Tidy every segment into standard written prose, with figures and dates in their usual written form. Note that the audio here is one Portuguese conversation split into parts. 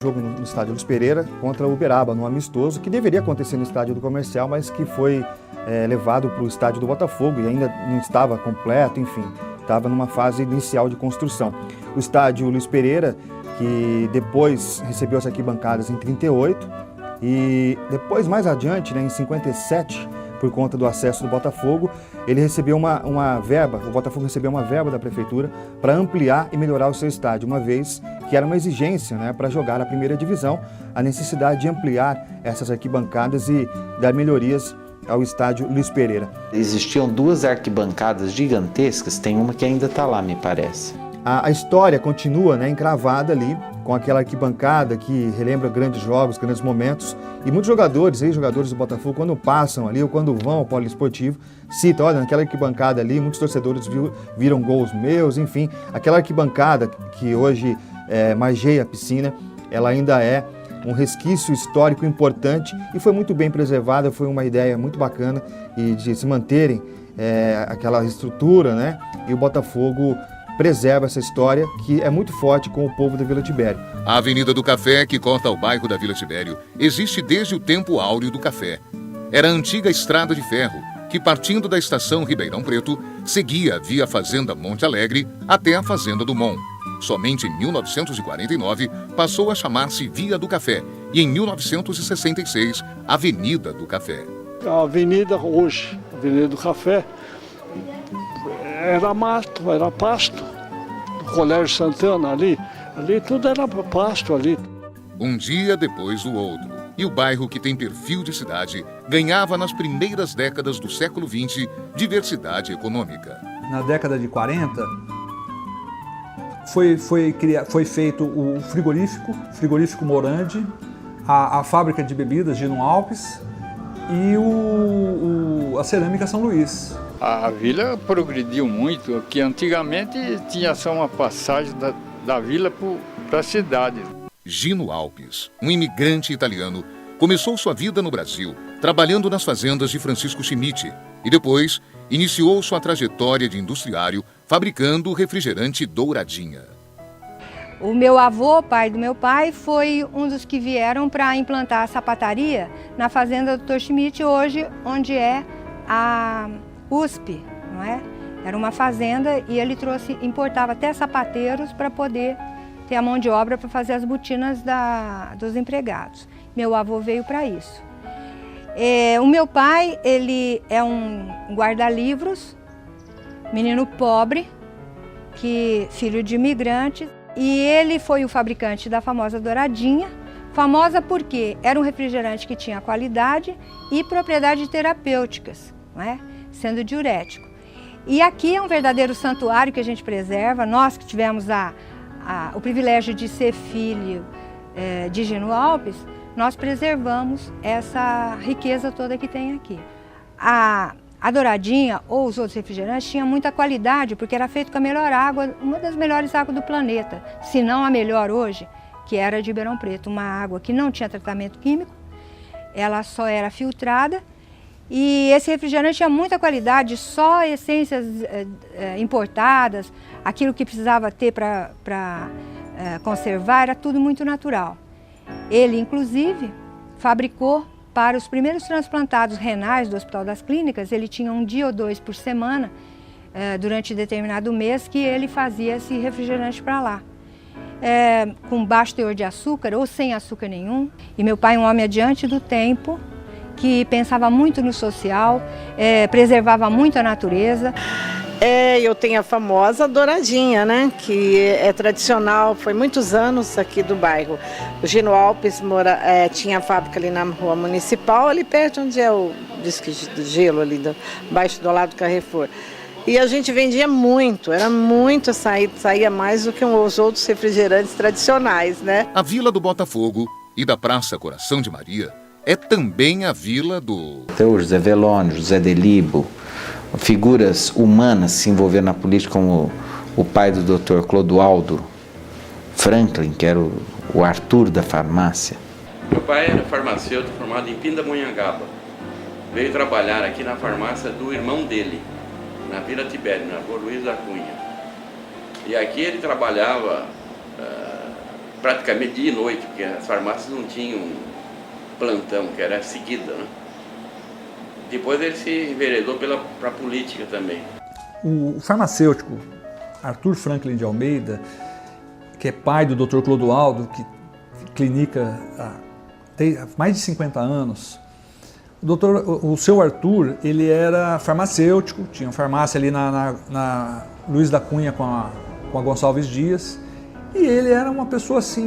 Jogo no estádio Luiz Pereira contra o Uberaba, no amistoso, que deveria acontecer no estádio do Comercial, mas que foi levado para o estádio do Botafogo e ainda não estava completo, enfim, estava numa fase inicial de construção. O estádio Luiz Pereira, que depois recebeu as arquibancadas em 38 e depois, mais adiante, em 57, por conta do acesso do Botafogo, ele recebeu uma verba, o Botafogo recebeu uma verba da prefeitura para ampliar e melhorar o seu estádio, uma vez que era uma exigência, para jogar a primeira divisão, a necessidade de ampliar essas arquibancadas e dar melhorias ao estádio Luiz Pereira. Existiam duas arquibancadas gigantescas, tem uma que ainda está lá, me parece. A história continua encravada ali, com aquela arquibancada que relembra grandes jogos, grandes momentos. E muitos jogadores, ex-jogadores do Botafogo, quando passam ali ou quando vão ao poliesportivo, citam, olha, naquela arquibancada ali, muitos torcedores viram gols meus, enfim. Aquela arquibancada que hoje margeia a piscina, ela ainda é um resquício histórico importante e foi muito bem preservada, foi uma ideia muito bacana e de se manterem aquela estrutura, e o Botafogo preserva essa história que é muito forte com o povo da Vila Tibério. A Avenida do Café, que corta o bairro da Vila Tibério, existe desde o tempo áureo do café. Era a antiga estrada de ferro, que partindo da estação Ribeirão Preto, seguia via Fazenda Monte Alegre até a Fazenda do Mon. Somente em 1949 passou a chamar-se Via do Café e em 1966 Avenida do Café. A avenida hoje, Avenida do Café, era mato, era pasto. O Colégio Santana ali tudo era pasto ali. Um dia depois do outro, e o bairro que tem perfil de cidade ganhava nas primeiras décadas do século XX diversidade econômica. Na década de 40, foi feito o frigorífico Morandi, a fábrica de bebidas Gino Alpes e a cerâmica São Luís. A vila progrediu muito, que antigamente tinha só uma passagem da vila para a cidade. Gino Alpes, um imigrante italiano, começou sua vida no Brasil, trabalhando nas fazendas de Francisco Schmidt e depois iniciou sua trajetória de industriário fabricando o refrigerante Douradinha. O meu avô, pai do meu pai, foi um dos que vieram para implantar a sapataria na fazenda do Dr. Schmidt, hoje onde é a USP, não é? Era uma fazenda e ele importava até sapateiros para poder ter a mão de obra para fazer as botinas dos empregados. Meu avô veio para isso. O meu pai, ele é um guarda-livros, menino pobre, filho de imigrantes, e ele foi o fabricante da famosa Douradinha, famosa porque era um refrigerante que tinha qualidade e propriedades terapêuticas, não é? Sendo diurético. E aqui é um verdadeiro santuário que a gente preserva. Nós que tivemos o privilégio de ser filho de Gino Alpes, nós preservamos essa riqueza toda que tem aqui. A Douradinha ou os outros refrigerantes tinham muita qualidade porque era feito com a melhor água, uma das melhores águas do planeta, se não a melhor hoje, que era de Ribeirão Preto, uma água que não tinha tratamento químico, ela só era filtrada. E esse refrigerante tinha muita qualidade, só essências importadas, aquilo que precisava ter para conservar, era tudo muito natural. Ele, inclusive, fabricou para os primeiros transplantados renais do Hospital das Clínicas, ele tinha um dia ou dois por semana, durante determinado mês, que ele fazia esse refrigerante para lá. Com baixo teor de açúcar ou sem açúcar nenhum. E meu pai, um homem adiante do tempo, que pensava muito no social, preservava muito a natureza. Eu tenho a famosa Douradinha, que é tradicional, foi muitos anos aqui do bairro. O Gino Alpes tinha a fábrica ali na rua municipal, ali perto onde é o disque de gelo, ali baixo do lado do Carrefour. E a gente vendia muito, era muito saía mais do que os outros refrigerantes tradicionais, A Vila do Botafogo e da Praça Coração de Maria é também a vila do... Então, o José Velone, José Delibo, figuras humanas se envolveram na política, como o pai do Dr. Clodoaldo Franklin, que era o Arthur da farmácia. Meu pai era farmacêutico formado em Pindamonhangaba. Veio trabalhar aqui na farmácia do irmão dele, na Vila Tibério, na rua Luiz da Cunha. E aqui ele trabalhava praticamente dia e noite, porque as farmácias não tinham plantão, que era seguida, né? Depois ele se enveredou para a política também. O farmacêutico Arthur Franklin de Almeida, que é pai do Dr. Clodoaldo, que clinica tem mais de 50 anos, o seu Arthur, ele era farmacêutico, tinha farmácia ali na Luiz da Cunha com a Gonçalves Dias, e ele era uma pessoa assim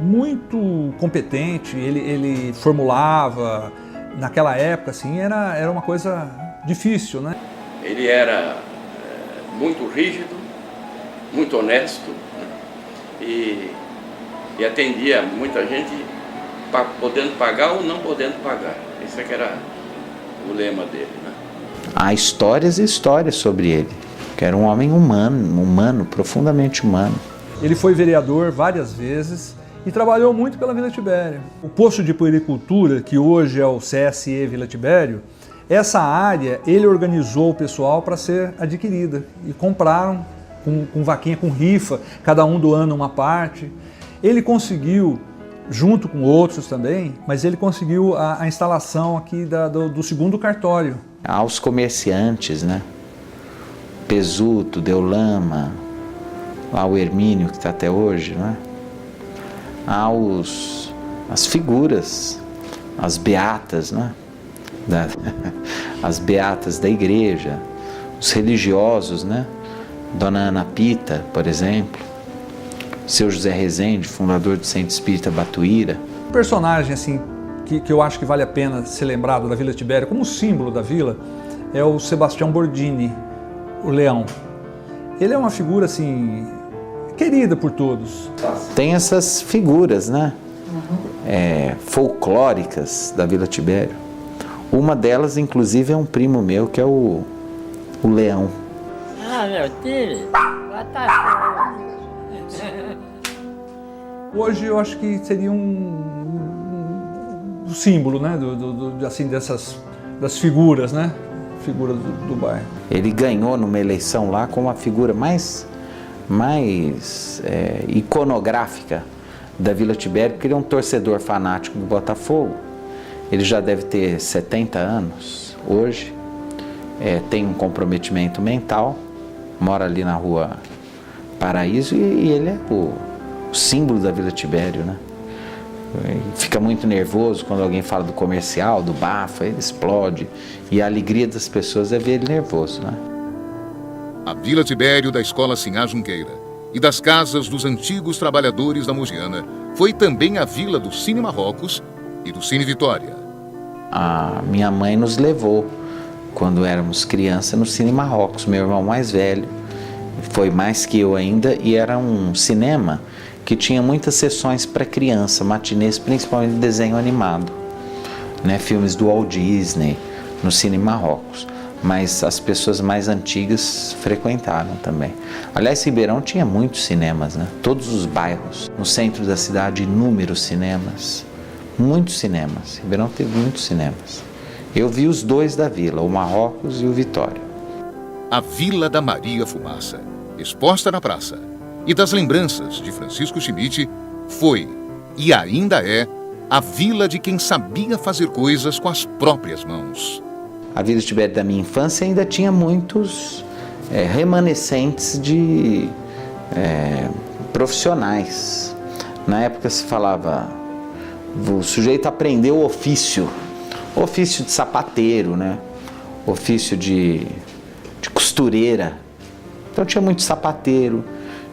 muito competente, ele formulava, naquela época assim, era uma coisa difícil, né? Ele era muito rígido, muito honesto, né? E atendia muita gente podendo pagar ou não podendo pagar. Esse é que era o lema dele, né? Há histórias e histórias sobre ele, que era um homem humano, profundamente humano. Ele foi vereador várias vezes e trabalhou muito pela Vila Tibério. O posto de puericultura, que hoje é o CSE Vila Tibério, essa área ele organizou o pessoal para ser adquirida e compraram com vaquinha, com rifa, cada um doando uma parte. Ele conseguiu, junto com outros também, mas ele conseguiu a instalação aqui do segundo cartório. Aos comerciantes, né? Pesuto, Deolama, lá o Hermínio, que está até hoje, né? As figuras, as beatas, né? As beatas da igreja, os religiosos, né? Dona Ana Pita, por exemplo, seu José Rezende, fundador do Centro Espírita Batuíra. Um personagem assim que eu acho que vale a pena ser lembrado da Vila Tibério como símbolo da vila é o Sebastião Bordini, o Leão. Ele é uma figura assim querida por todos. Tem essas figuras, né? Folclóricas da Vila Tibério. Uma delas, inclusive, é um primo meu, que é o Leão. Ah, meu filho, lá tá. Hoje eu acho que seria um símbolo, né, assim, das figuras, né? Figuras do bairro. Ele ganhou numa eleição lá como a figura mais iconográfica da Vila Tibério, porque ele é um torcedor fanático do Botafogo. Ele já deve ter 70 anos hoje, tem um comprometimento mental, mora ali na rua Paraíso e ele é o símbolo da Vila Tibério, né? Fica muito nervoso quando alguém fala do comercial, do bafo, ele explode. E a alegria das pessoas é ver ele nervoso, né? A Vila Tibério da Escola Sinhá Junqueira e das casas dos antigos trabalhadores da Mogiana foi também a vila do Cine Marrocos e do Cine Vitória. A minha mãe nos levou, quando éramos criança, no Cine Marrocos. Meu irmão mais velho foi mais que eu ainda, e era um cinema que tinha muitas sessões para criança, matinês, principalmente desenho animado, né? Filmes do Walt Disney, no Cine Marrocos. Mas as pessoas mais antigas frequentaram também. Aliás, Ribeirão tinha muitos cinemas, né? Todos os bairros. No centro da cidade, inúmeros cinemas. Muitos cinemas. Ribeirão teve muitos cinemas. Eu vi os dois da vila, o Marrocos e o Vitória. A Vila da Maria Fumaça, exposta na praça, e das lembranças de Francisco Schmidt, foi e ainda é a vila de quem sabia fazer coisas com as próprias mãos. A Vila Tibério da minha infância ainda tinha muitos remanescentes de profissionais. Na época se falava, o sujeito aprendeu o ofício de sapateiro, né? Ofício de costureira. Então tinha muito sapateiro,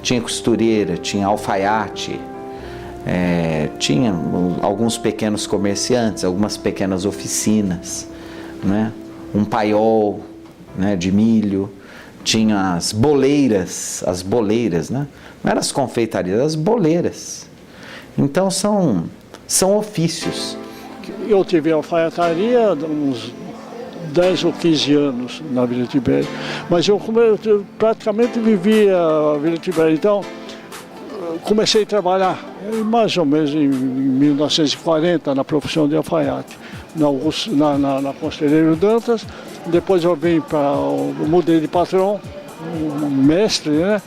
tinha costureira, tinha alfaiate, tinha alguns pequenos comerciantes, algumas pequenas oficinas, né? Um paiol, né, de milho, tinha as boleiras, né? Não eram as confeitarias, as boleiras. Então são ofícios. Eu tive alfaiataria uns 10 ou 15 anos na Vila Tibério, mas eu praticamente vivia a Vila Tibério. Então comecei a trabalhar mais ou menos em 1940 na profissão de alfaiate, na Conselheiro Dantas. Depois eu vim mudei de patrão, mestre, né,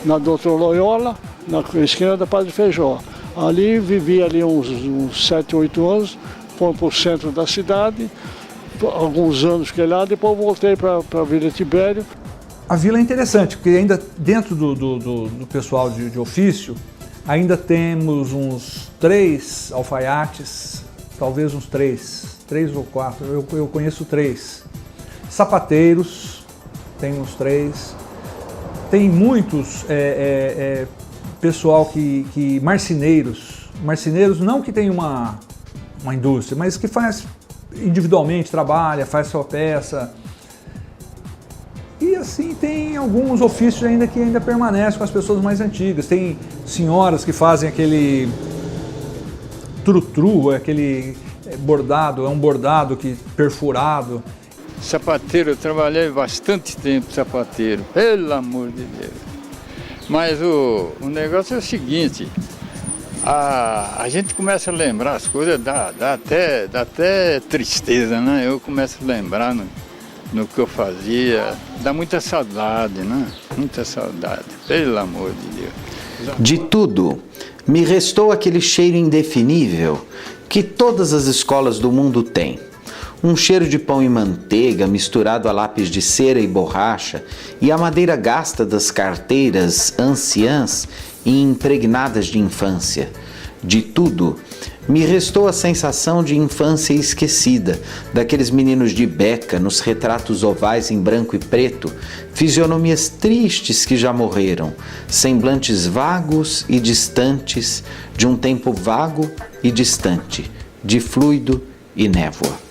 na Doutor Loyola, na esquina da Padre Feijó. Ali vivi ali uns 7, 8 anos, fomos para o centro da cidade, alguns anos que lá, depois voltei para a Vila Tibério. A vila é interessante, porque ainda dentro do pessoal de ofício, ainda temos uns 3 alfaiates, talvez uns 3 ou 4, eu conheço 3. Sapateiros, tem uns 3. Tem muitos pessoal que marceneiros não que tem uma indústria, mas que faz individualmente, trabalha, faz sua peça. E assim tem alguns ofícios ainda que ainda permanecem com as pessoas mais antigas. Tem senhoras que fazem aquele trutru, aquele bordado, é um bordado perfurado. Sapateiro, eu trabalhei bastante tempo sapateiro, pelo amor de Deus. Mas o negócio é o seguinte, a gente começa a lembrar as coisas, dá até tristeza, né? Eu começo a lembrar no que eu fazia, dá muita saudade, né? Muita saudade, pelo amor de Deus. De tudo, me restou aquele cheiro indefinível que todas as escolas do mundo têm. Um cheiro de pão e manteiga misturado a lápis de cera e borracha e a madeira gasta das carteiras anciãs e impregnadas de infância. De tudo, me restou a sensação de infância esquecida, daqueles meninos de beca nos retratos ovais em branco e preto, fisionomias tristes que já morreram, semblantes vagos e distantes de um tempo vago e distante, de fluido e névoa.